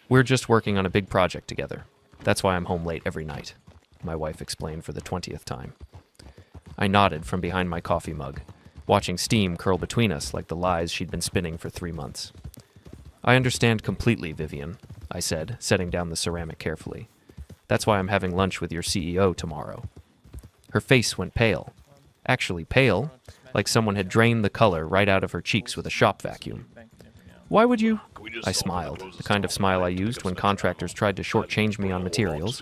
We're just working on a big project together. That's why I'm home late every night, my wife explained for the 20th time. I nodded from behind my coffee mug, watching steam curl between us like the lies she'd been spinning for 3 months. I understand completely, Vivian, I said, setting down the ceramic carefully. That's why I'm having lunch with your CEO tomorrow. Her face went pale. Actually pale, like someone had drained the color right out of her cheeks with a shop vacuum. Why would you? I smiled, the kind of smile I used when contractors tried to shortchange me on materials,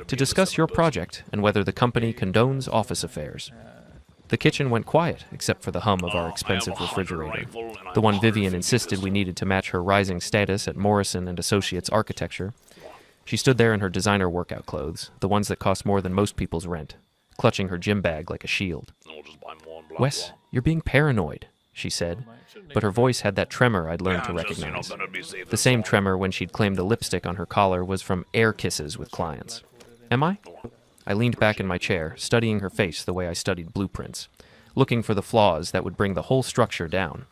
to discuss your project and whether the company condones office affairs. The kitchen went quiet, except for the hum of our expensive refrigerator, the one Vivian insisted we needed to match her rising status at Morrison and Associates Architecture. She stood there in her designer workout clothes, the ones that cost more than most people's rent, clutching her gym bag like a shield. Wes, you're being paranoid, she said, but her voice had that tremor I'd learned to recognize. The same tremor when she'd claimed the lipstick on her collar was from air kisses with clients. Am I? I leaned back in my chair, studying her face the way I studied blueprints, looking for the flaws that would bring the whole structure down.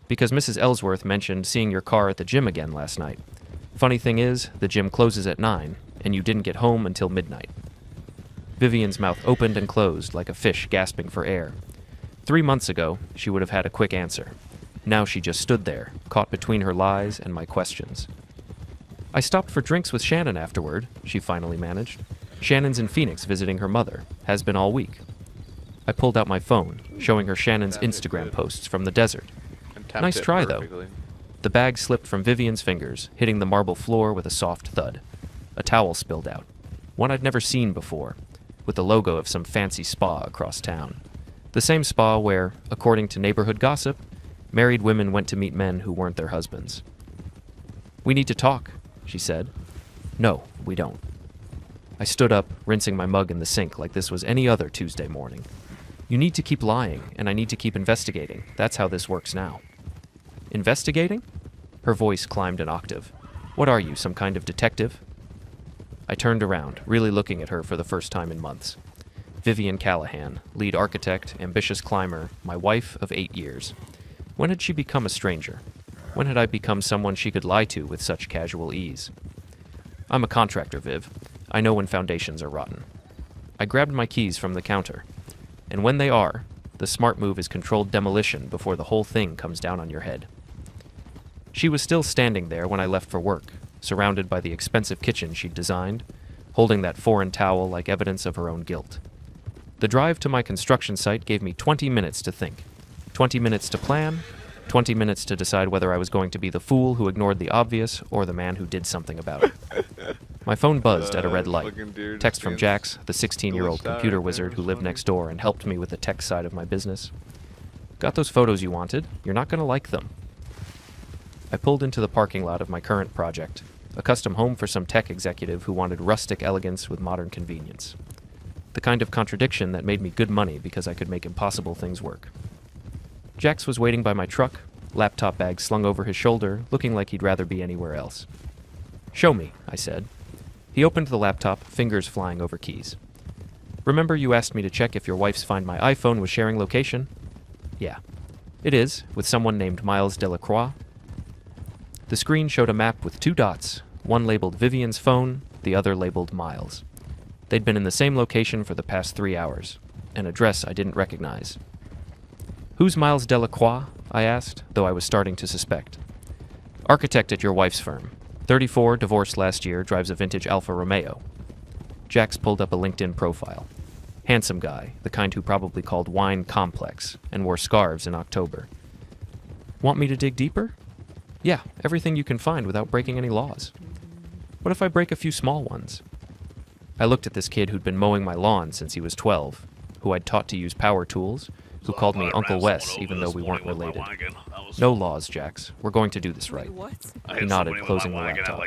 Because Mrs. Ellsworth mentioned seeing your car at the gym again last night. Funny thing is, the gym closes at 9, and you didn't get home until midnight. Vivian's mouth opened and closed like a fish gasping for air. 3 months ago, she would have had a quick answer. Now she just stood there, caught between her lies and my questions. I stopped for drinks with Shannon afterward, she finally managed. Shannon's in Phoenix visiting her mother, has been all week. I pulled out my phone, showing her Shannon's Instagram posts from the desert. Nice try, though. The bag slipped from Vivian's fingers, hitting the marble floor with a soft thud. A towel spilled out, one I'd never seen before, with the logo of some fancy spa across town. The same spa where, according to neighborhood gossip, married women went to meet men who weren't their husbands. We need to talk, she said. No, we don't. I stood up, rinsing my mug in the sink like this was any other Tuesday morning. You need to keep lying, and I need to keep investigating. That's how this works now. Investigating? Her voice climbed an octave. What are you, some kind of detective? I turned around, really looking at her for the first time in months. Vivian Callahan, lead architect, ambitious climber, my wife of 8 years. When had she become a stranger? When had I become someone she could lie to with such casual ease? I'm a contractor, Viv. I know when foundations are rotten. I grabbed my keys from the counter. And when they are, the smart move is controlled demolition before the whole thing comes down on your head. She was still standing there when I left for work, surrounded by the expensive kitchen she'd designed, holding that foreign towel like evidence of her own guilt. The drive to my construction site gave me 20 minutes to think. 20 minutes to plan, 20 minutes to decide whether I was going to be the fool who ignored the obvious or the man who did something about it. My phone buzzed at a red light. Text from Jax, the 16-year-old computer wizard who lived next door and helped me with the tech side of my business. Got those photos you wanted? You're not going to like them. I pulled into the parking lot of my current project, a custom home for some tech executive who wanted rustic elegance with modern convenience. The kind of contradiction that made me good money because I could make impossible things work. Jax was waiting by my truck, laptop bag slung over his shoulder, looking like he'd rather be anywhere else. Show me, I said. He opened the laptop, fingers flying over keys. Remember you asked me to check if your wife's Find My iPhone was sharing location? Yeah. It is, with someone named Miles Delacroix. The screen showed a map with 2 dots, one labeled Vivian's phone, the other labeled Miles. They'd been in the same location for the past 3 hours, an address I didn't recognize. Who's Miles Delacroix? I asked, though I was starting to suspect. Architect at your wife's firm. 34, divorced last year, drives a vintage Alfa Romeo. Jax pulled up a LinkedIn profile. Handsome guy, the kind who probably called wine complex, and wore scarves in October. Want me to dig deeper? Yeah, everything you can find without breaking any laws. What if I break a few small ones? I looked at this kid who'd been mowing my lawn since he was 12, who I'd taught to use power tools, who called me Uncle Wes even though we weren't related. No laws, Jax. We're going to do this right. He nodded, closing the laptop.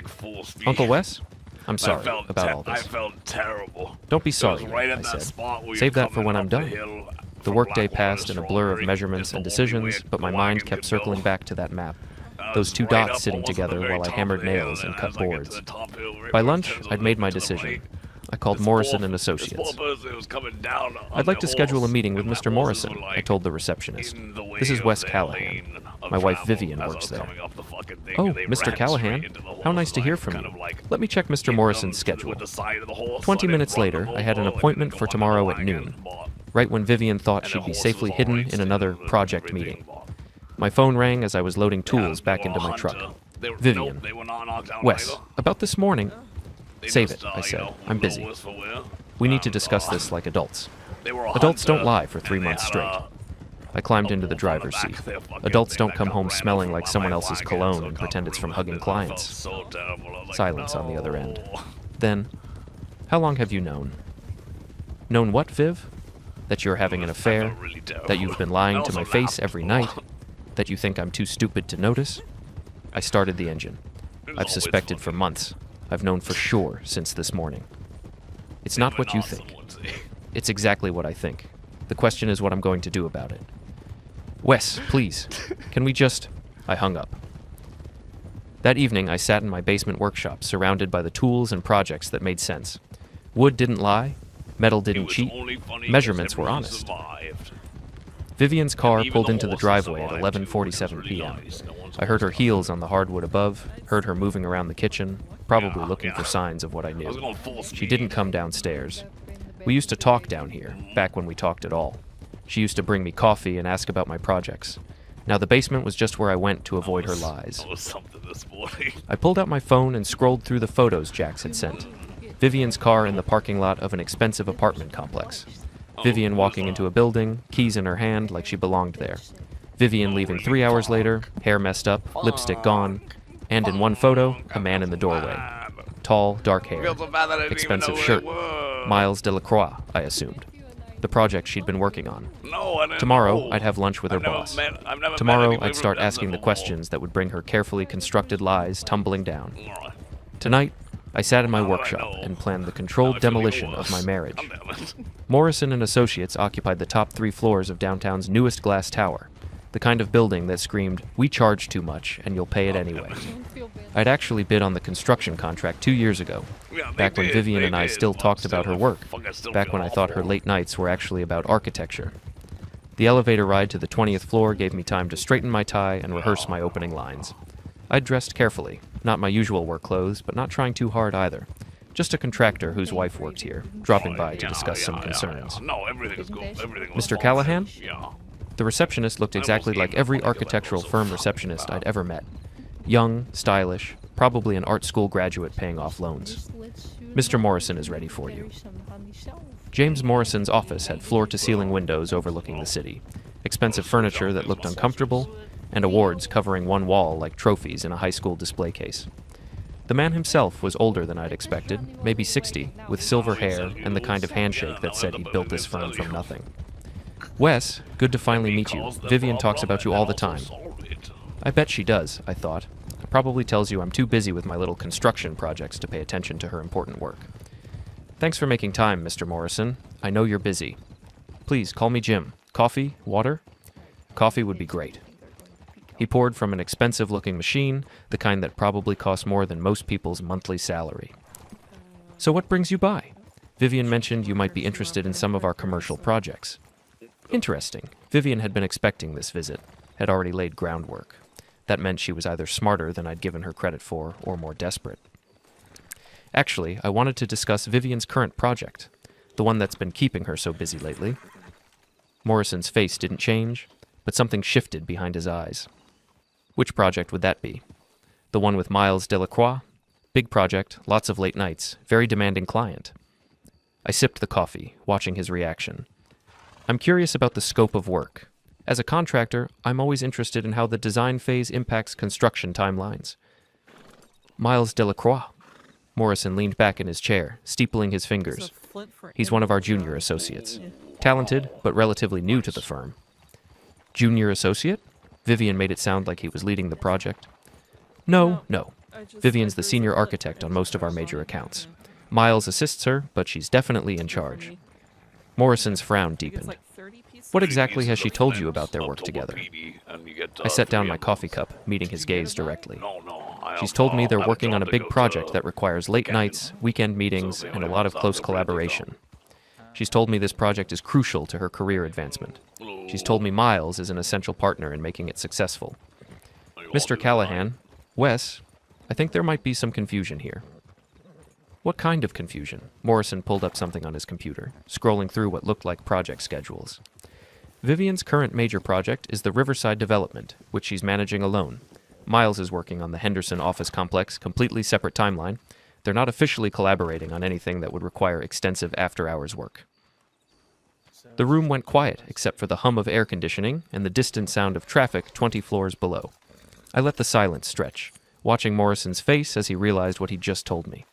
Uncle Wes? I'm sorry about all this. I felt terrible. Don't be sorry, I said. Save that for when I'm done. The workday passed in a blur of measurements and decisions, but my mind kept circling back to that map. Those 2 dots sitting together while I hammered nails and cut boards. By lunch, I'd made my decision. I called Morrison and Associates. I'd like to schedule a meeting with Mr. Morrison, I told the receptionist. This is Wes Callahan. My wife Vivian works there. Oh, Mr. Callahan? How nice to hear from you. Let me check Mr. Morrison's schedule. 20 minutes later, I had an appointment for tomorrow at noon, right when Vivian thought she'd be safely hidden in another project meeting. My phone rang as I was loading tools back into my truck. Vivian. Wes, about this morning. Save it, I said. I'm busy. We need to discuss this like adults. Adults don't lie for 3 months straight. I climbed into the driver's seat. Adults don't come home smelling like someone else's cologne and pretend it's from hugging clients. Silence on the other end. Then, how long have you known? Known what, Viv? That you're having an affair? That you've been lying to my face every night? That you think I'm too stupid to notice? I started the engine. I've suspected for months. I've known for sure since this morning. It's not what you think. It's exactly what I think. The question is what I'm going to do about it. Wes, please, can we just... I hung up. That evening, I sat in my basement workshop, surrounded by the tools and projects that made sense. Wood didn't lie. Metal didn't cheat. Measurements were honest. Vivian's car pulled into the driveway at 11:47 p.m. I heard her heels on the hardwood above, heard her moving around the kitchen, probably looking for signs of what I knew. She didn't come downstairs. We used to talk down here, back when we talked at all. She used to bring me coffee and ask about my projects. Now the basement was just where I went to avoid her lies. I pulled out my phone and scrolled through the photos Jax had sent. Vivian's car in the parking lot of an expensive apartment complex. Vivian walking into a building, keys in her hand like she belonged there. Vivian leaving 3 hours later, hair messed up, lipstick gone, and in one photo, a man in the doorway. Tall, dark hair, expensive shirt. Miles Delacroix, I assumed. The project she'd been working on. Tomorrow, I'd have lunch with her boss. Tomorrow, I'd start asking the questions that would bring her carefully constructed lies tumbling down. Tonight, I sat in my workshop and planned the controlled demolition of my marriage. Morrison and Associates occupied the top 3 floors of downtown's newest glass tower, the kind of building that screamed, "We charge too much, and you'll pay it anyway." I'd actually bid on the construction contract 2 years ago, back when Vivian and I still talked about her work, back when I thought her late nights were actually about architecture. The elevator ride to the 20th floor gave me time to straighten my tie and rehearse my opening lines. I'd dressed carefully, not my usual work clothes, but not trying too hard either. Just a contractor whose wife worked here, dropping by to discuss some concerns. Mr. Callahan? The receptionist looked exactly like every architectural firm receptionist I'd ever met. Young, stylish, probably an art school graduate paying off loans. Mr. Morrison is ready for you. James Morrison's office had floor-to-ceiling windows overlooking the city, expensive furniture that looked uncomfortable, and awards covering one wall like trophies in a high school display case. The man himself was older than I'd expected, maybe 60, with silver hair and the kind of handshake that said he'd built this firm from nothing. Wes, good to finally meet you. Vivian talks about you all the time. I bet she does, I thought. Probably tells you I'm too busy with my little construction projects to pay attention to her important work. Thanks for making time, Mr. Morrison. I know you're busy. Please, call me Jim. Coffee? Water? Coffee would be great. He poured from an expensive-looking machine, the kind that probably cost more than most people's monthly salary. So what brings you by? Vivian mentioned you might be interested in some of our commercial projects. Interesting. Vivian had been expecting this visit, had already laid groundwork. That meant she was either smarter than I'd given her credit for, or more desperate. Actually, I wanted to discuss Vivian's current project, the one that's been keeping her so busy lately. Morrison's face didn't change, but something shifted behind his eyes. Which project would that be? The one with Miles Delacroix? Big project, lots of late nights, very demanding client. I sipped the coffee, watching his reaction. I'm curious about the scope of work. As a contractor, I'm always interested in how the design phase impacts construction timelines. Miles Delacroix. Morrison leaned back in his chair, steepling his fingers. He's one of our junior associates. Talented, but relatively new to the firm. Junior associate? Vivian made it sound like he was leading the project. No. Vivian's the senior architect on most of our major accounts. Miles assists her, but she's definitely in charge. Morrison's frown deepened. What exactly has she told you about their work together? I set down my coffee cup, meeting his gaze directly. She's told me they're working on a big project that requires late nights, weekend meetings, and a lot of close collaboration. She's told me this project is crucial to her career advancement. She's told me Miles is an essential partner in making it successful. Mr. Callahan, Wes, I think there might be some confusion here. What kind of confusion? Morrison pulled up something on his computer, scrolling through what looked like project schedules. Vivian's current major project is the Riverside development, which she's managing alone. Miles is working on the Henderson office complex, completely separate timeline. They're not officially collaborating on anything that would require extensive after-hours work. The room went quiet, except for the hum of air conditioning and the distant sound of traffic 20 floors below. I let the silence stretch, watching Morrison's face as he realized what he'd just told me.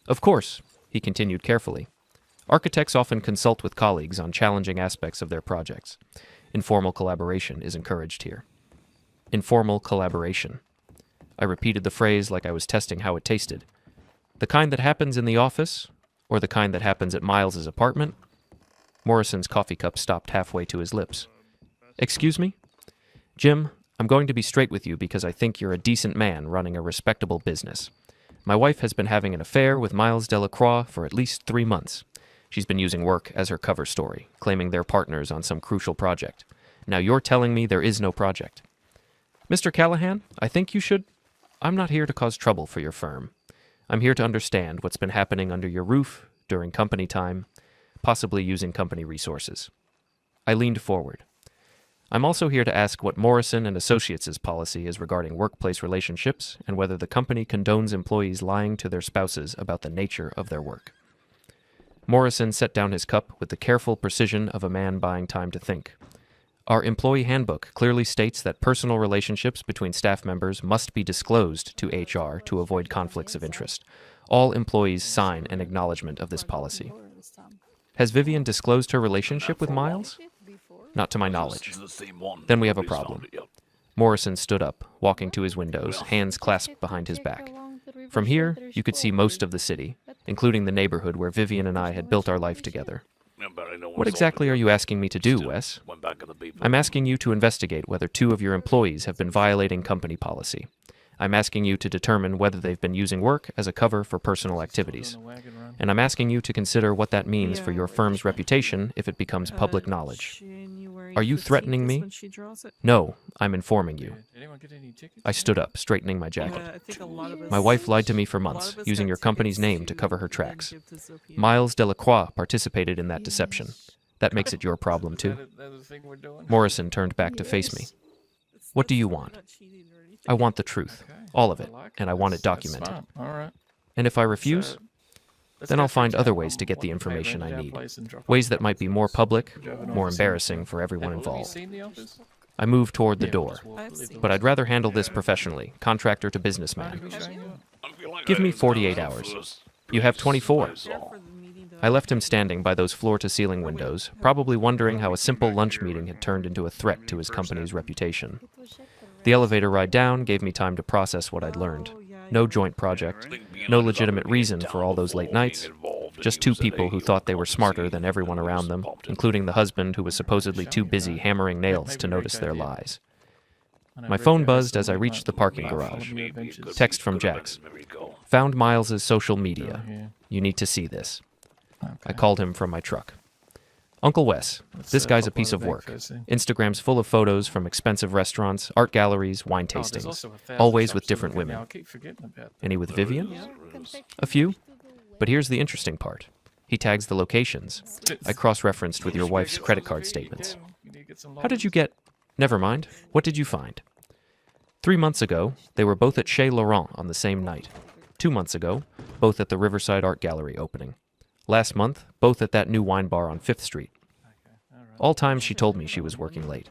Of course, he continued carefully. Architects often consult with colleagues on challenging aspects of their projects. Informal collaboration is encouraged here. Informal collaboration. I repeated the phrase like I was testing how it tasted. The kind that happens in the office, or the kind that happens at Miles's apartment? Morrison's coffee cup stopped halfway to his lips. Excuse me? Jim, I'm going to be straight with you because I think you're a decent man running a respectable business. My wife has been having an affair with Miles Delacroix for at least 3 months. She's been using work as her cover story, claiming they're partners on some crucial project. Now you're telling me there is no project. Mr. Callahan, I think you should... I'm not here to cause trouble for your firm. I'm here to understand what's been happening under your roof, during company time, possibly using company resources. I leaned forward. I'm also here to ask what Morrison and Associates' policy is regarding workplace relationships and whether the company condones employees lying to their spouses about the nature of their work. Morrison set down his cup with the careful precision of a man buying time to think. Our employee handbook clearly states that personal relationships between staff members must be disclosed to HR to avoid conflicts of interest. All employees sign an acknowledgement of this policy. Has Vivian disclosed her relationship with Miles? Not to my knowledge. Then we have a problem. Morrison stood up, walking to his windows, hands clasped behind his back. From here, you could see most of the city, including the neighborhood where Vivian and I had built our life together. What exactly are you asking me to do, Wes? I'm asking you to investigate whether 2 of your employees have been violating company policy. I'm asking you to determine whether they've been using work as a cover for personal activities. And I'm asking you to consider what that means for your firm's reputation if it becomes public knowledge. Are you threatening me? No, I'm informing you. I stood up, straightening my jacket. My wife lied to me for months, using your company's name to cover her tracks. Miles Delacroix participated in that deception. That makes it your problem, too. Morrison turned back to face me. What do you want? I want the truth, all of it, and I want it documented. And if I refuse, then I'll find other ways to get the information I need, ways that might be more public, more embarrassing for everyone involved. I moved toward the door, but I'd rather handle this professionally, contractor to businessman. Give me 48 hours. You have 24. I left him standing by those floor-to-ceiling windows, probably wondering how a simple lunch meeting had turned into a threat to his company's reputation. The elevator ride down gave me time to process what I'd learned. No joint project, no legitimate reason for all those late nights, just 2 people who thought they were smarter than everyone around them, including the husband who was supposedly too busy hammering nails to notice their lies. My phone buzzed as I reached the parking garage. Text from Jax. Found Miles's social media. You need to see this. I called him from my truck. Uncle Wes, this guy's a piece of work. Instagram's full of photos from expensive restaurants, art galleries, wine tastings, always with different women. Any with Vivian? A few. But here's the interesting part. He tags the locations. I cross-referenced with your wife's credit card statements. How did you get... Never mind. What did you find? 3 months ago, they were both at Chez Laurent on the same night. 2 months ago, both at the Riverside Art Gallery opening. Last month, both at that new wine bar on 5th Street. All times she told me she was working late.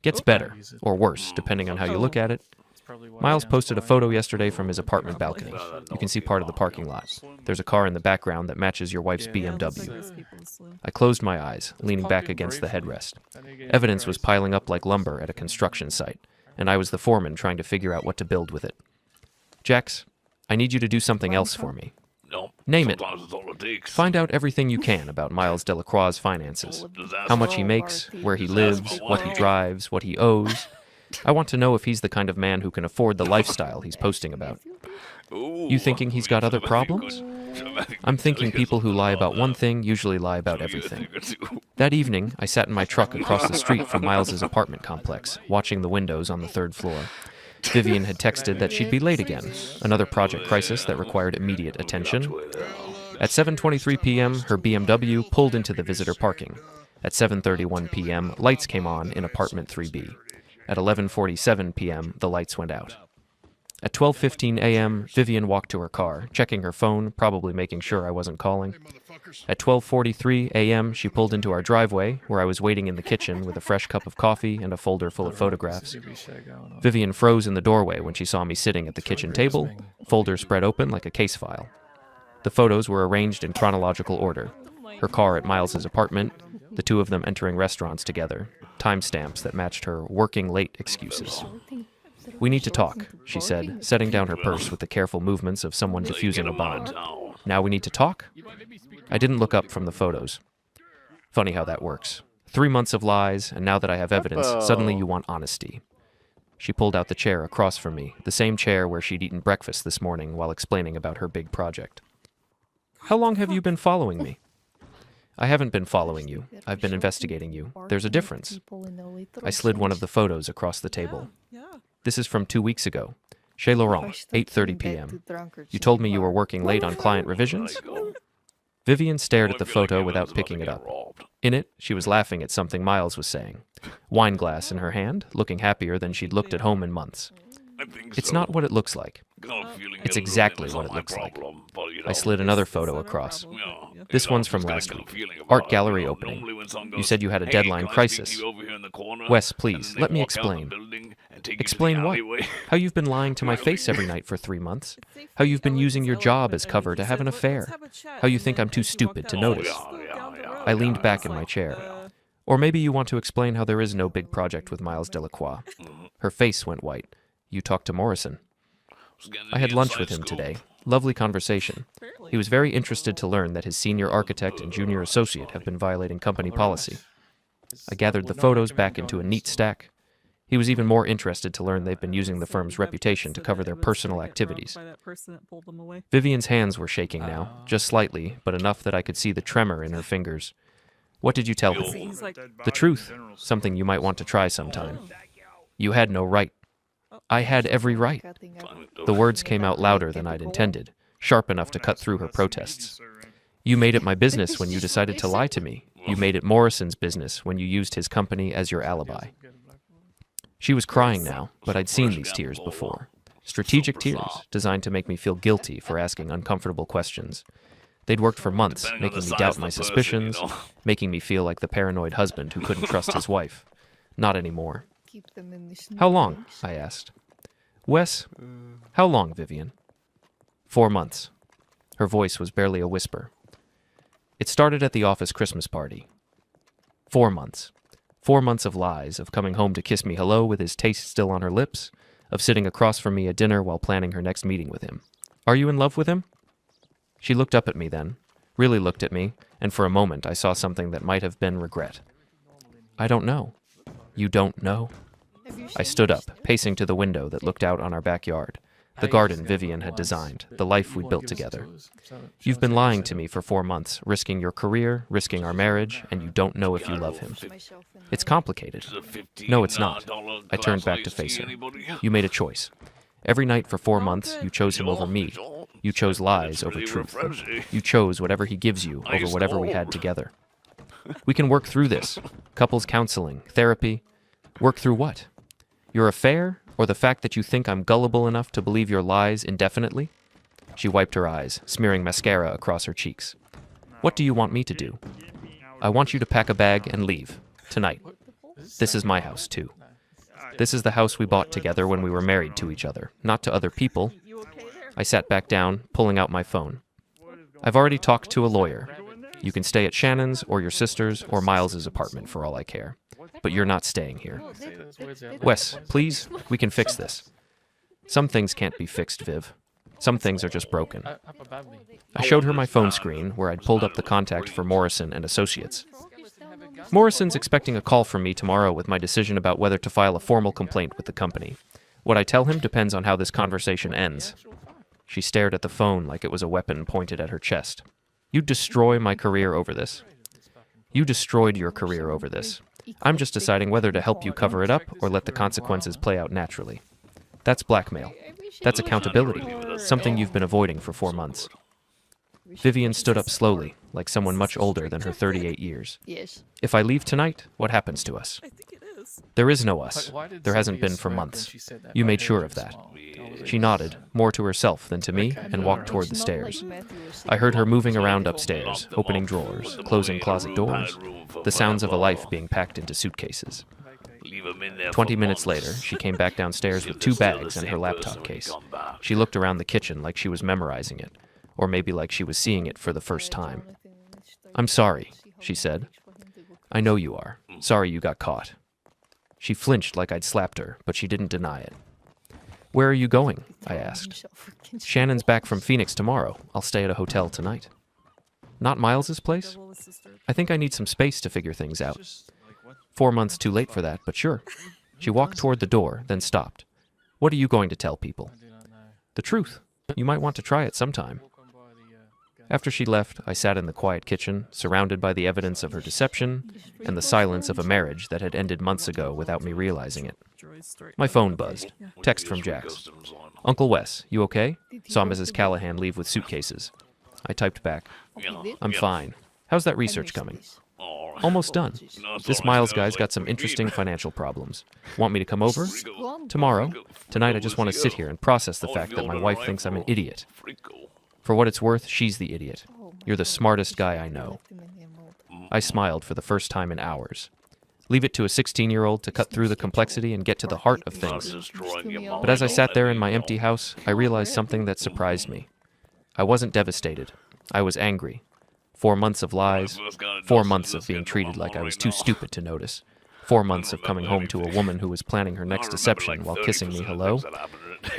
Gets better, or worse, depending on how you look at it. Miles posted a photo yesterday from his apartment balcony. You can see part of the parking lot. There's a car in the background that matches your wife's BMW. I closed my eyes, leaning back against the headrest. Evidence was piling up like lumber at a construction site, and I was the foreman trying to figure out what to build with it. Jax, I need you to do something else for me. Name it. Find out everything you can about Miles Delacroix's finances. How much he makes, where he lives, what he drives, what he owes. I want to know if he's the kind of man who can afford the lifestyle he's posting about. You thinking he's got other problems? I'm thinking people who lie about one thing usually lie about everything. That evening, I sat in my truck across the street from Miles's apartment complex, watching the windows on the 3rd floor. Vivian had texted that she'd be late again, another project crisis that required immediate attention. At 7:23 p.m., her BMW pulled into the visitor parking. At 7:31 p.m., lights came on in apartment 3B. At 11:47 p.m., the lights went out. At 12:15 a.m., Vivian walked to her car, checking her phone, probably making sure I wasn't calling. At 12:43 a.m., she pulled into our driveway, where I was waiting in the kitchen with a fresh cup of coffee and a folder full of photographs. Vivian froze in the doorway when she saw me sitting at the kitchen table, folder spread open like a case file. The photos were arranged in chronological order. Her car at Miles's apartment, the two of them entering restaurants together, timestamps that matched her working late excuses. We need to talk, she said, setting down her purse with the careful movements of someone diffusing a bomb. Now we need to talk? I didn't look up from the photos. Funny how that works. 3 months of lies, and now that I have evidence, suddenly you want honesty. She pulled out the chair across from me, the same chair where she'd eaten breakfast this morning while explaining about her big project. How long have you been following me? I haven't been following you. I've been investigating you. There's a difference. I slid one of the photos across the table. This is from 2 weeks ago. Chez Laurent, 8:30 p.m. You told me you were working late on client revisions? Vivian stared at the photo without picking it up. In it, she was laughing at something Miles was saying. Wine glass in her hand, looking happier than she'd looked at home in months. It's not what it looks like. It's exactly what it looks like. I slid another photo across. This one's from last week. Art gallery opening. You said you had a deadline crisis. Wes, please, let me explain. Explain what? How you've been lying to my face every night for 3 months. How you've been using your job as cover to have an affair. How you think I'm too stupid to notice. I leaned back in my chair. Or maybe you want to explain how there is no big project with Miles Delacroix. Her face went white. You talked to Morrison. I had lunch with him today. Lovely conversation. He was very interested to learn that his senior architect and junior associate have been violating company policy. I gathered the photos back into a neat stack. He was even more interested to learn they've been using the firm's reputation to cover their personal activities. Vivian's hands were shaking now, just slightly, but enough that I could see the tremor in her fingers. What did you tell him? The truth, something you might want to try sometime. You had no right. I had every right. The words came out louder than I'd intended, sharp enough to cut through her protests. You made it my business when you decided to lie to me. You made it Morrison's business when you used his company as your alibi. She was crying now, but I'd seen these tears before. Strategic tears, designed to make me feel guilty for asking uncomfortable questions. They'd worked for months, making me doubt my suspicions, making me feel like the paranoid husband who couldn't trust his wife. Not anymore. How long? I asked. Wes, how long, Vivian? 4 months. Her voice was barely a whisper. It started at the office Christmas party. 4 months. 4 months of lies, of coming home to kiss me hello with his taste still on her lips, of sitting across from me at dinner while planning her next meeting with him. Are you in love with him? She looked up at me then, really looked at me, and for a moment I saw something that might have been regret. I don't know. You don't know? I stood up, pacing to the window that looked out on our backyard, the garden Vivian had designed, the life we'd built together. You've been lying to me for 4 months, risking your career, risking our marriage, and you don't know if you love him. It's complicated. No, it's not. I turned back to face her. You made a choice. Every night for 4 months, you chose him over me. You chose lies over truth. You chose whatever he gives you over whatever we had together. We can work through this. Couples counseling, therapy. Work through what? Your affair, or the fact that you think I'm gullible enough to believe your lies indefinitely? She wiped her eyes, smearing mascara across her cheeks. What do you want me to do? I want you to pack a bag and leave. Tonight. This is my house, too. This is the house we bought together when we were married to each other, not to other people. I sat back down, pulling out my phone. I've already talked to a lawyer. You can stay at Shannon's or your sister's or Miles's apartment for all I care. But you're not staying here. Wes, please, we can fix this. Some things can't be fixed, Viv. Some things are just broken. I showed her my phone screen where I'd pulled up the contact for Morrison and Associates. Morrison's expecting a call from me tomorrow with my decision about whether to file a formal complaint with the company. What I tell him depends on how this conversation ends. She stared at the phone like it was a weapon pointed at her chest. You'd destroy my career over this. You destroyed your career over this. I'm just deciding whether to help you cover it up or let the consequences play out naturally. That's blackmail. That's accountability. Something you've been avoiding for 4 months. Vivian stood up slowly, like someone much older than her 38 years. Yes. If I leave tonight, what happens to us? There is no us. There hasn't been for months. You made sure of that. She nodded, more to herself than to me, and walked toward the stairs. I heard her moving around upstairs, opening drawers, closing closet doors, the sounds of a life being packed into suitcases. 20 minutes later, she came back downstairs with 2 bags and her laptop case. She looked around the kitchen like she was memorizing it, or maybe like she was seeing it for the first time. I'm sorry, she said. I know you are. Sorry you got caught. She flinched like I'd slapped her, but she didn't deny it. Where are you going? I asked. Shannon's back from Phoenix tomorrow. I'll stay at a hotel tonight. Not Miles's place? I think I need some space to figure things out. 4 months too late for that, but sure. She walked toward the door, then stopped. What are you going to tell people? The truth. You might want to try it sometime. After she left, I sat in the quiet kitchen, surrounded by the evidence of her deception and the silence of a marriage that had ended months ago without me realizing it. My phone buzzed. Text from Jax. Uncle Wes, you okay? Saw Mrs. Callahan leave with suitcases. I typed back. I'm fine. How's that research coming? Almost done. This Miles guy's got some interesting financial problems. Want me to come over? Tomorrow. Tonight I just want to sit here and process the fact that my wife thinks I'm an idiot. For what it's worth, she's the idiot. You're the smartest guy I know. I smiled for the first time in hours. Leave it to a 16-year-old to cut through the complexity and get to the heart of things. But as I sat there in my empty house, I realized something that surprised me. I wasn't devastated. I was angry. 4 months of lies, 4 months of being treated like I was too stupid to notice, 4 months of coming home to a woman who was planning her next deception while kissing me hello.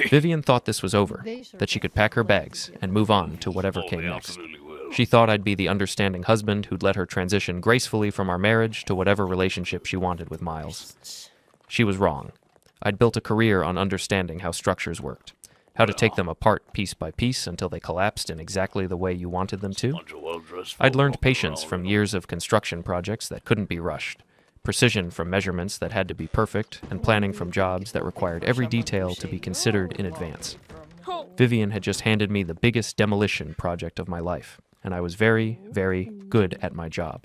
Vivian thought this was over, that she could pack her bags and move on to whatever came next. She thought I'd be the understanding husband who'd let her transition gracefully from our marriage to whatever relationship she wanted with Miles. She was wrong. I'd built a career on understanding how structures worked, how to take them apart piece by piece until they collapsed in exactly the way you wanted them to. I'd learned patience from years of construction projects that couldn't be rushed, precision from measurements that had to be perfect, and planning from jobs that required every detail to be considered in advance. Vivian had just handed me the biggest demolition project of my life, and I was very, very good at my job.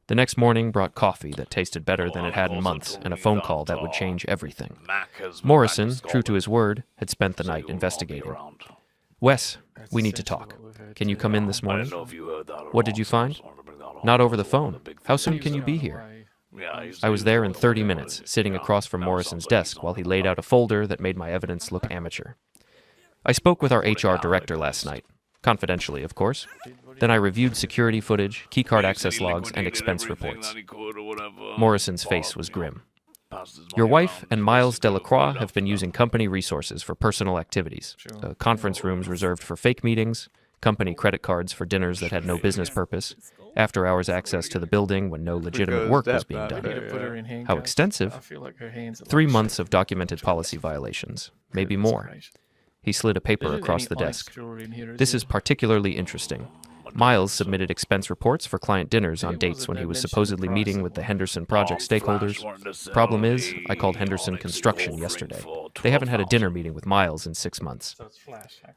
The next morning brought coffee that tasted better than it had in months and a phone call that would change everything. Morrison, true to his word, had spent the night investigating. Wes, we need to talk. Can you come in this morning? What did you find? Not over the phone. How soon can you be here? I was there in 30 minutes, sitting across from Morrison's desk while he laid out a folder that made my evidence look amateur. I spoke with our HR director last night. Confidentially, of course. Then I reviewed security footage, keycard access logs, and expense reports. Morrison's face was grim. Your wife and Miles Delacroix have been using company resources for personal activities, conference rooms reserved for fake meetings, company credit cards for dinners that had no business purpose, after-hours access to the building when no legitimate work was being done. How extensive? 3 months of documented policy violations, maybe more. He slid a paper across the desk. This is particularly interesting. Miles submitted expense reports for client dinners on dates when he was supposedly meeting with the Henderson project stakeholders. Problem is, I called Henderson Construction yesterday. They haven't had a dinner meeting with Miles in 6 months.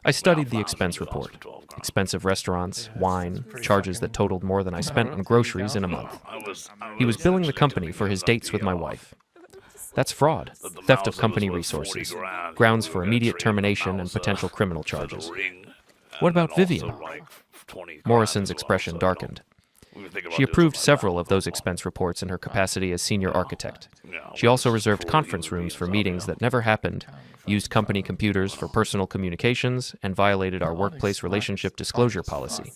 I studied the expense report. Expensive restaurants, wine, charges that totaled more than I spent on groceries in a month. He was billing the company for his dates with my wife. That's fraud, theft of company resources, grounds for immediate termination and potential criminal charges. What about Vivian? Morrison's expression darkened. She approved several of those expense reports in her capacity as senior architect. She also reserved conference rooms for meetings that never happened, used company computers for personal communications, and violated our workplace relationship disclosure policy.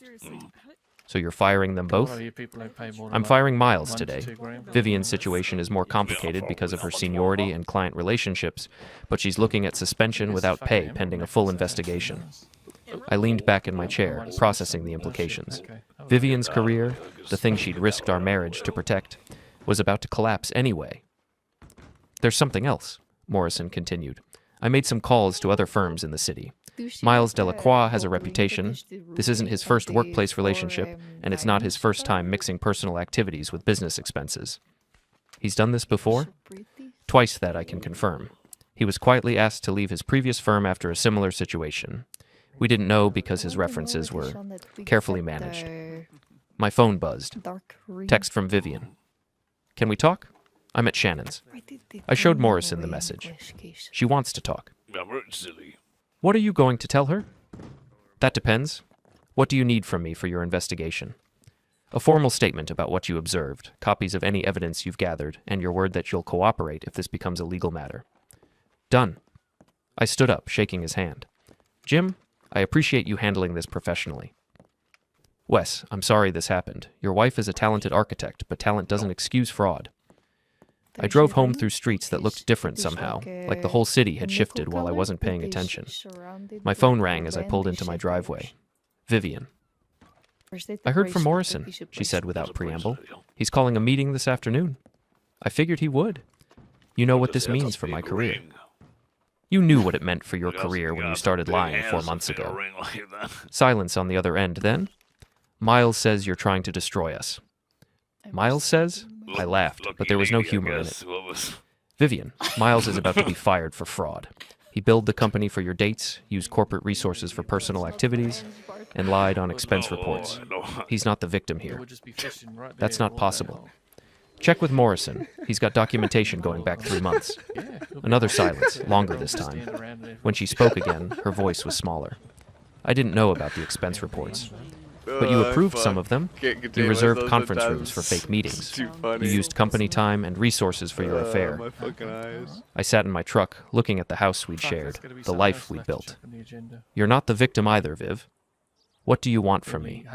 So you're firing them both? I'm firing Miles today. Vivian's situation is more complicated because of her seniority and client relationships, but she's looking at suspension without pay pending a full investigation. I leaned back in my chair, processing the implications. Vivian's career, the thing she'd risked our marriage to protect, was about to collapse anyway. There's something else, Morrison continued. I made some calls to other firms in the city. Miles Delacroix has a reputation. This isn't his first workplace relationship, and it's not his first time mixing personal activities with business expenses. He's done this before? Twice that I can confirm. He was quietly asked to leave his previous firm after a similar situation. We didn't know because his references were carefully managed. My phone buzzed. Text from Vivian. Can we talk? I'm at Shannon's. I showed Morrison the message. She wants to talk. What are you going to tell her? That depends. What do you need from me for your investigation? A formal statement about what you observed, copies of any evidence you've gathered, and your word that you'll cooperate if this becomes a legal matter. Done. I stood up, shaking his hand. Jim, I appreciate you handling this professionally. Wes, I'm sorry this happened. Your wife is a talented architect, but talent doesn't excuse fraud. I drove home through streets that looked different somehow, like the whole city had shifted while I wasn't paying attention. My phone rang as I pulled into my driveway. Vivian. I heard from Morrison, she said without preamble. He's calling a meeting this afternoon. I figured he would. You know what this means for my career. You knew what it meant for your career when you started lying 4 months ago. Silence on the other end then. Miles says you're trying to destroy us. Miles says? I laughed, but there was no humor in it. Vivian, Miles is about to be fired for fraud. He billed the company for your dates, used corporate resources for personal activities, and lied on expense reports. He's not the victim here. That's not possible. Check with Morrison. He's got documentation going back 3 months. Another silence, longer this time. When she spoke again, her voice was smaller. I didn't know about the expense reports. But you approved some of them. You reserved conference rooms for fake meetings. You used company time and resources for your affair. I sat in my truck, looking at the house we'd shared, the life we'd built. You're not the victim either, Viv. What do you want from me?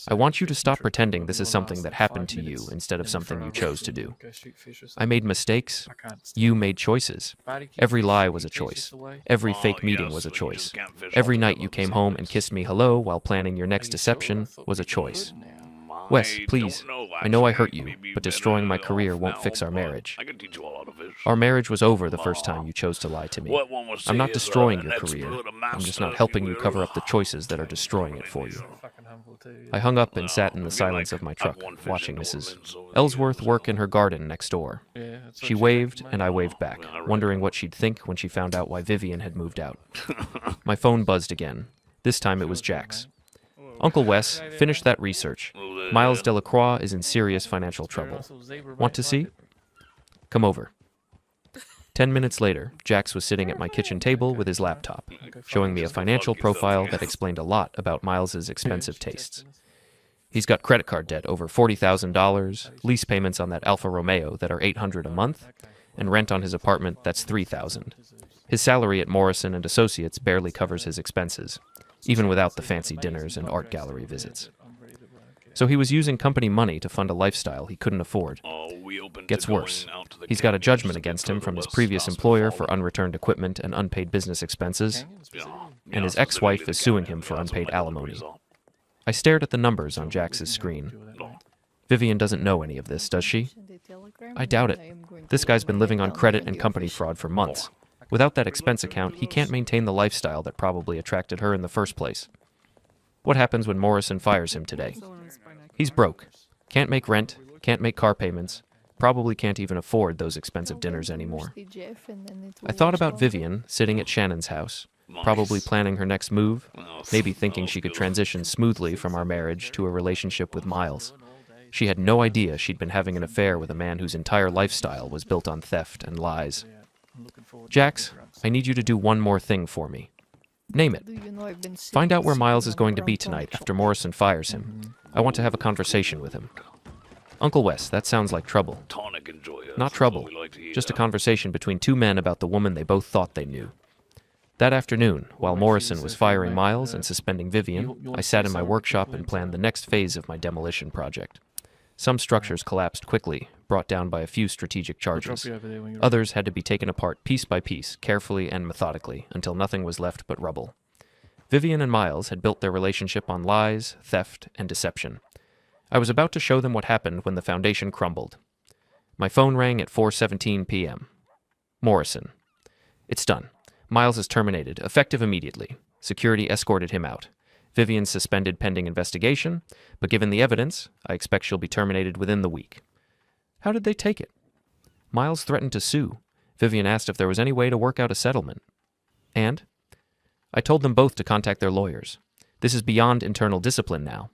I want you to stop pretending this is something that happened to you instead of something you chose to do. I made mistakes. You made choices. Every lie was a choice. Every fake meeting was a choice. Every night you came home and kissed me hello while planning your next deception was a choice. Wes, please, I know I hurt you, but destroying my career won't fix our marriage. Our marriage was over the first time you chose to lie to me. I'm not destroying your career. I'm just not helping you cover up the choices that are destroying it for you. I hung up and sat in the silence of my truck, watching Mrs. Ellsworth work in her garden next door. She waved, and I waved back, wondering what she'd think when she found out why Vivian had moved out. My phone buzzed again. This time it was Jack's. Uncle Wes, finish that research. Miles Delacroix is in serious financial trouble. Want to see? Come over. 10 minutes later, Jax was sitting at my kitchen table with his laptop, showing me a financial profile that explained a lot about Miles's expensive tastes. He's got credit card debt over $40,000, lease payments on that Alfa Romeo that are $800 a month, and rent on his apartment that's $3,000. His salary at Morrison and Associates barely covers his expenses, even without the fancy dinners and art gallery visits. So he was using company money to fund a lifestyle he couldn't afford. Gets worse. He's got a judgment against him from his previous employer for unreturned equipment and unpaid business expenses, and his ex-wife is suing him for unpaid alimony. I stared at the numbers on Jax's screen. Vivian doesn't know any of this, does she? I doubt it. This guy's been living on credit and company fraud for months. Without that expense account, he can't maintain the lifestyle that probably attracted her in the first place. What happens when Morrison fires him today? He's broke. Can't make rent, can't make car payments, probably can't even afford those expensive dinners anymore. I thought about Vivian sitting at Shannon's house, probably planning her next move, maybe thinking she could transition smoothly from our marriage to a relationship with Miles. She had no idea she'd been having an affair with a man whose entire lifestyle was built on theft and lies. Jax, I need you to do one more thing for me. Name it. Find out where Miles is going to be tonight after Morrison fires him. I want to have a conversation with him. Uncle Wes, that sounds like trouble. Not trouble, just a conversation between two men about the woman they both thought they knew. That afternoon, while Morrison was firing Miles and suspending Vivian, I sat in my workshop and planned the next phase of my demolition project. Some structures collapsed quickly, brought down by a few strategic charges. Others had to be taken apart piece by piece, carefully and methodically, until nothing was left but rubble. Vivian and Miles had built their relationship on lies, theft, and deception. I was about to show them what happened when the foundation crumbled. My phone rang at 4:17 p.m. Morrison. It's done. Miles is terminated, effective immediately. Security escorted him out. Vivian suspended pending investigation, but given the evidence, I expect she'll be terminated within the week. How did they take it? Miles threatened to sue. Vivian asked if there was any way to work out a settlement. And I told them both to contact their lawyers. This is beyond internal discipline now.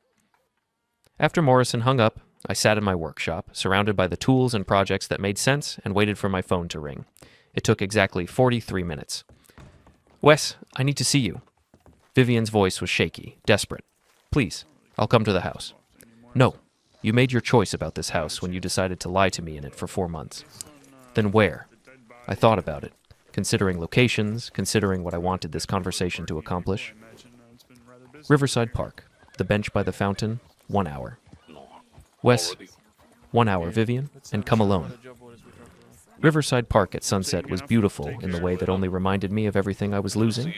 After Morrison hung up, I sat in my workshop, surrounded by the tools and projects that made sense, and waited for my phone to ring. It took exactly 43 minutes. Wes, I need to see you. Vivian's voice was shaky, desperate. Please, I'll come to the house. No, you made your choice about this house when you decided to lie to me in it for 4 months. Then where? I thought about it, considering locations, considering what I wanted this conversation to accomplish. Riverside Park, the bench by the fountain, 1 hour. Wes, 1 hour, Vivian, and come alone. Riverside Park at sunset was beautiful in the way that only reminded me of everything I was losing.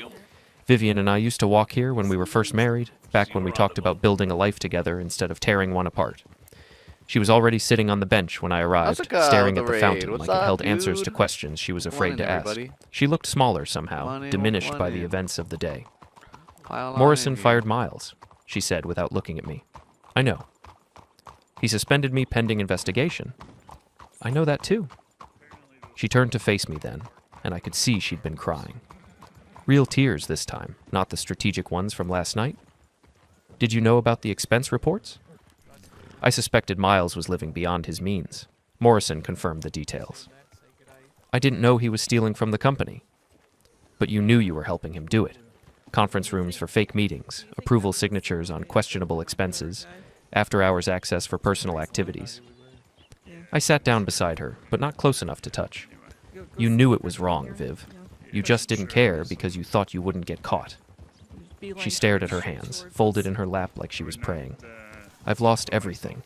Vivian and I used to walk here when we were first married, back when we talked about building a life together instead of tearing one apart. She was already sitting on the bench when I arrived, staring at the fountain like it held answers to questions she was afraid to ask. She looked smaller somehow, diminished by the events of the day. Morrison fired Miles, she said without looking at me. I know. He suspended me pending investigation. I know that too. She turned to face me then, and I could see she'd been crying. Real tears this time, not the strategic ones from last night. Did you know about the expense reports? I suspected Miles was living beyond his means. Morrison confirmed the details. I didn't know he was stealing from the company. But you knew you were helping him do it. Conference rooms for fake meetings, approval signatures on questionable expenses, after-hours access for personal activities. I sat down beside her, but not close enough to touch. You knew it was wrong, Viv. You just didn't care because you thought you wouldn't get caught. She stared at her hands, folded in her lap like she was praying. I've lost everything.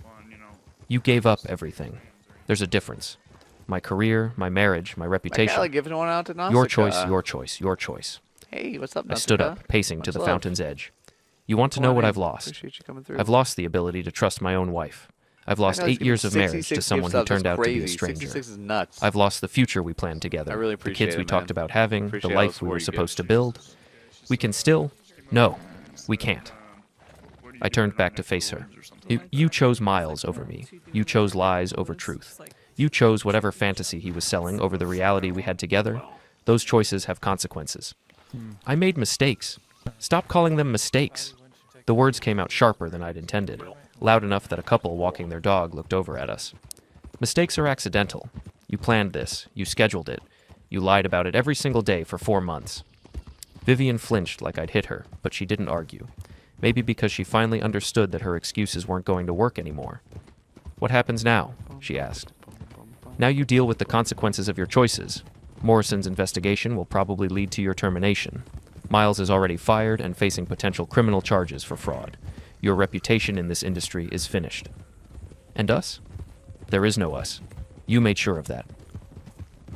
You gave up everything. There's a difference. My career, my marriage, my reputation. Giving one out to Nausicaa. Your choice, your choice, your choice. Hey, what's up, Nausicaa? I stood up, pacing to the fountain's edge. You want to know what I've lost? Appreciate you coming through. I've lost the ability to trust my own wife. I've lost 8 years of marriage to someone who turned out to be a stranger. 66 is nuts. I've lost the future we planned together, I really the appreciate kids it, we man. talked about having, the Appreciate all life the we were support you supposed to give. build. We can still... No, we can't. I turned back to face her. You chose Miles over me. You chose lies over truth. You chose whatever fantasy he was selling over the reality we had together. Those choices have consequences. I made mistakes. Stop calling them mistakes. The words came out sharper than I'd intended, loud enough that a couple walking their dog looked over at us. Mistakes are accidental. You planned this. You scheduled it. You lied about it every single day for 4 months. Vivian flinched like I'd hit her, but she didn't argue. Maybe because she finally understood that her excuses weren't going to work anymore. What happens now? She asked. Now you deal with the consequences of your choices. Morrison's investigation will probably lead to your termination. Miles is already fired and facing potential criminal charges for fraud. Your reputation in this industry is finished. And us? There is no us. You made sure of that.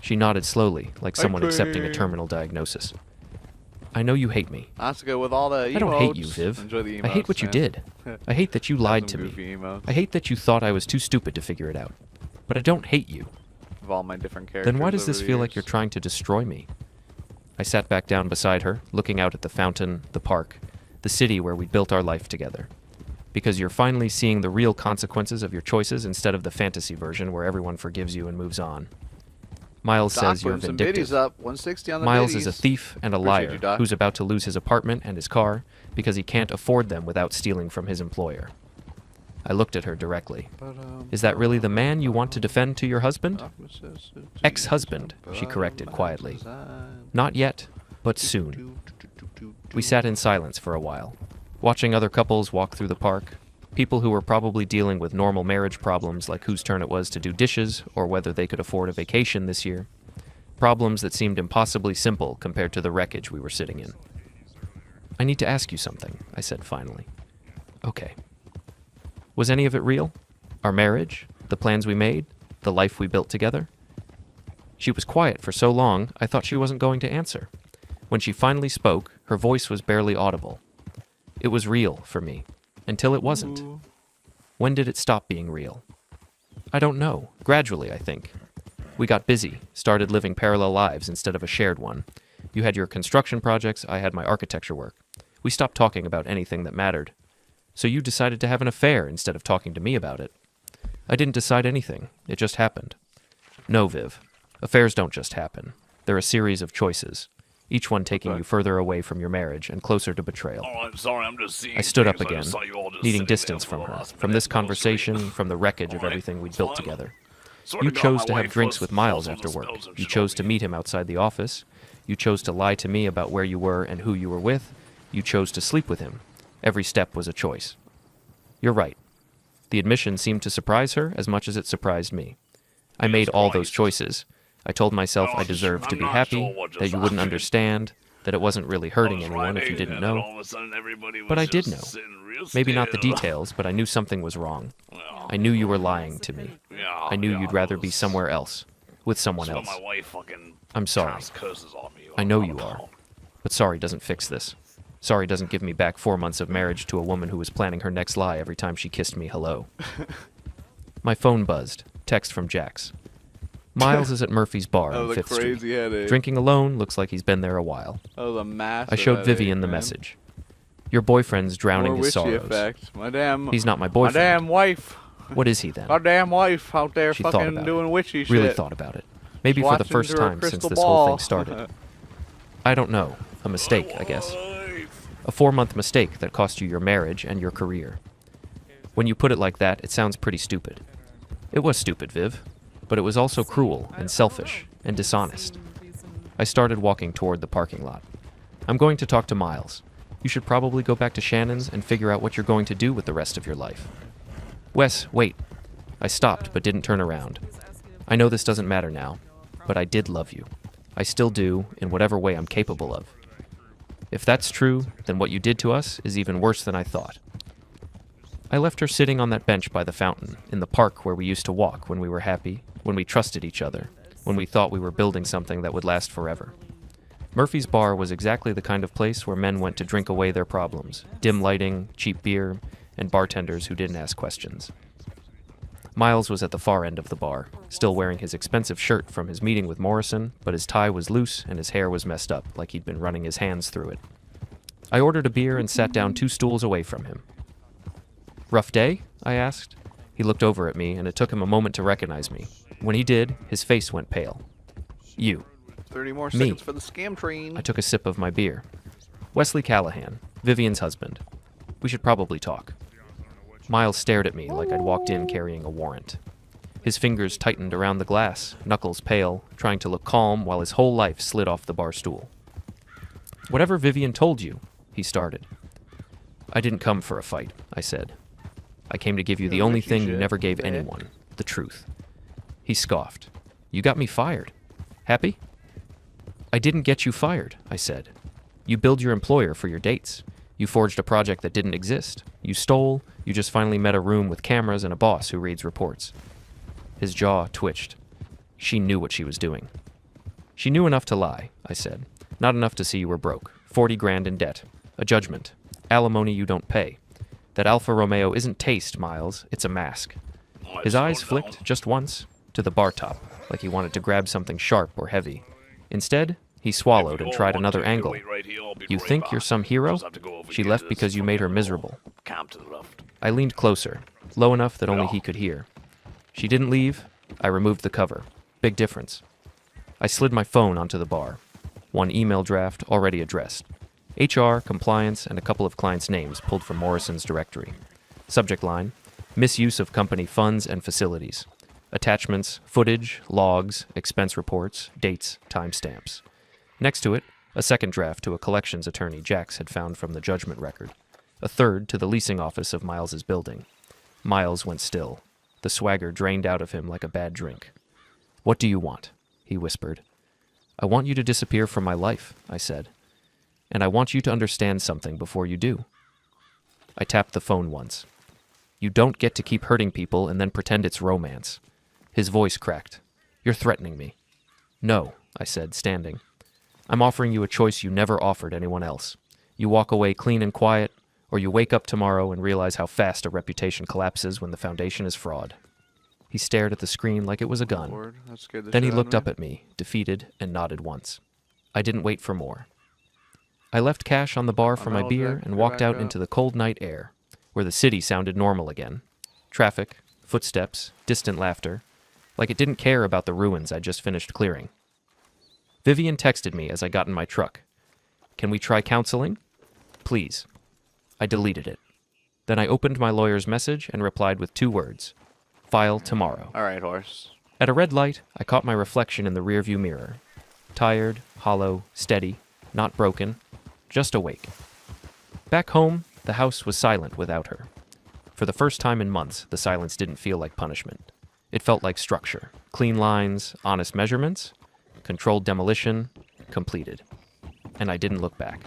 She nodded slowly, like someone accepting a terminal diagnosis. I know you hate me. Nausicaa with all the emotes. I don't hate you, Viv. Enjoy the emotes, I hate what you man. did. I hate that you lied to Some me. goofy emotes I hate that you thought I was too stupid to figure it out. But I don't hate you. of all my different characters. Then why does over this the feel like you're years. trying to destroy me? I sat back down beside her, looking out at the fountain, the park, the city where we built our life together. Because you're finally seeing the real consequences of your choices instead of the fantasy version where everyone forgives you and moves on. Miles Doc, says you're putting some vindictive. biddies up. 160 on the Miles biddies. is a thief and a Appreciate liar you, Doc. who's about to lose his apartment and his car because he can't afford them without stealing from his employer. I looked at her directly. Is that really the man you want to defend to your husband? Ex-husband, she corrected quietly. Not yet, but soon. We sat in silence for a while, watching other couples walk through the park, people who were probably dealing with normal marriage problems like whose turn it was to do dishes or whether they could afford a vacation this year. Problems that seemed impossibly simple compared to the wreckage we were sitting in. I need to ask you something, I said finally. Okay. Was any of it real? Our marriage? The plans we made? The life we built together? She was quiet for so long, I thought she wasn't going to answer. When she finally spoke, Her voice was barely audible. It was real for me, until it wasn't. Ooh. When did it stop being real? I don't know. Gradually, I think. We got busy, started living parallel lives instead of a shared one. You had your construction projects, I had my architecture work. We stopped talking about anything that mattered. So you decided to have an affair instead of talking to me about it. I didn't decide anything. It just happened. No, Viv. Affairs don't just happen. They're a series of choices, each one taking you further away from your marriage and closer to betrayal. Oh, I'm sorry, I'm just seeing I stood up things. I again, just saw you all just needing sitting distance there from for the her, last from minute. this That was conversation, sweet. from the wreckage of Alright, everything we'd it's built fine. together. Swear You to God, chose my to have wife drinks was with Miles falls on after the work. spells and You shit chose on to me. meet him outside the office. You chose to lie to me about where you were and who you were with. You chose to sleep with him. Every step was a choice. You're right. The admission seemed to surprise her as much as it surprised me. I made all those Christ. choices. I told myself I I'm deserved to not be sure happy, what just that you wouldn't happened. understand, that it wasn't really I hurting was anyone if you writing, didn't and then know. all of a sudden everybody was But I did just know. sitting real Maybe not the still. details, but I knew something was wrong. Yeah, I knew you were lying to me. yeah, I knew yeah, you'd that rather be was- somewhere else, with someone that's else. when my wife fucking I'm sorry. cast curses on me. I know you are. But sorry doesn't fix this. Sorry doesn't give me back 4 months of marriage to a woman who was planning her next lie every time she kissed me hello. My phone buzzed. Text from Jax. Miles is at Murphy's bar That on was a 5th Street. crazy headache. Drinking alone, looks like he's been there a while. That was a massive I showed headache, Vivian the man. message. Your boyfriend's drowning More his witchy sorrows. effect. My damn. He's not my My boyfriend. damn wife. What is he then? My damn wife out there She thought fucking about doing it. witchy shit. Really thought about it. Maybe for the Watching first through a time since crystal this whole thing ball. started. I don't know. A mistake, I guess. Wife. A 4-month mistake that cost you your marriage and your career. When you put it like that, it sounds pretty stupid. It was stupid, Viv, but it was also cruel and selfish and dishonest. I started walking toward the parking lot. I'm going to talk to Miles. You should probably go back to Shannon's and figure out what you're going to do with the rest of your life. Wes, wait. I stopped but didn't turn around. I know this doesn't matter now, but I did love you. I still do, in whatever way I'm capable of. If that's true, then what you did to us is even worse than I thought. I left her sitting on that bench by the fountain, in the park where we used to walk when we were happy, when we trusted each other, when we thought we were building something that would last forever. Murphy's Bar was exactly the kind of place where men went to drink away their problems, dim lighting, cheap beer, and bartenders who didn't ask questions. Miles was at the far end of the bar, still wearing his expensive shirt from his meeting with Morrison, but his tie was loose and his hair was messed up, like he'd been running his hands through it. I ordered a beer and sat down 2 stools away from him. Rough day? I asked. He looked over at me, and it took him a moment to recognize me. When he did, his face went pale. You. 30 more Me. seconds for the scam train. I took a sip of my beer. Wesley Callahan, Vivian's husband. We should probably talk. Miles stared at me like I'd walked in carrying a warrant. His fingers tightened around the glass, knuckles pale, trying to look calm while his whole life slid off the bar stool. Whatever Vivian told you, he started. I didn't come for a fight, I said. I came to give you the Yeah, only Ricky thing you shit. never gave Yeah. anyone, the truth. He scoffed. You got me fired. Happy? I didn't get you fired, I said. You billed your employer for your dates. You forged a project that didn't exist. You stole. You just finally met a room with cameras and a boss who reads reports. His jaw twitched. She knew what she was doing. She knew enough to lie, I said. Not enough to see you were broke. 40 grand in debt. A judgment. Alimony you don't pay. That Alfa Romeo isn't taste, Miles. It's a mask. His eyes flicked just once to the bar top, like he wanted to grab something sharp or heavy. Instead, he swallowed and tried another angle. You think you're some hero? She left because you made her miserable. Camp to the left. I leaned closer, low enough that only he could hear. She didn't leave. I removed the cover. Big difference. I slid my phone onto the bar. One email draft already addressed. HR, compliance, and a couple of clients' names pulled from Morrison's directory. Subject line: misuse of company funds and facilities. Attachments: footage, logs, expense reports, dates, timestamps. Next to it, a second draft to a collections attorney Jax had found from the judgment record. A third to the leasing office of Miles's building. Miles went still. The swagger drained out of him like a bad drink. What do you want? He whispered. I want you to disappear from my life, I said. And I want you to understand something before you do. I tapped the phone once. You don't get to keep hurting people and then pretend it's romance. His voice cracked. You're threatening me. No, I said, standing. I'm offering you a choice you never offered anyone else. You walk away clean and quiet, or you wake up tomorrow and realize how fast a reputation collapses when the foundation is fraud. He stared at the screen like it was a gun. Lord, that scared the Then he shit out looked of up me. at me, defeated, and nodded once. I didn't wait for more. I left cash on the bar for my know, beer Jack. and Get walked back out up. into the cold night air, where the city sounded normal again. Traffic, footsteps, distant laughter, like it didn't care about the ruins I'd just finished clearing. Vivian texted me as I got in my truck. Can we try counseling? Please. I deleted it. Then I opened my lawyer's message and replied with 2 words. File tomorrow. All right, horse. At a red light, I caught my reflection in the rearview mirror. Tired, hollow, steady, not broken, just awake. Back home, the house was silent without her. For the first time in months, the silence didn't feel like punishment. It felt like structure. Clean lines, honest measurements, controlled demolition, completed. And I didn't look back.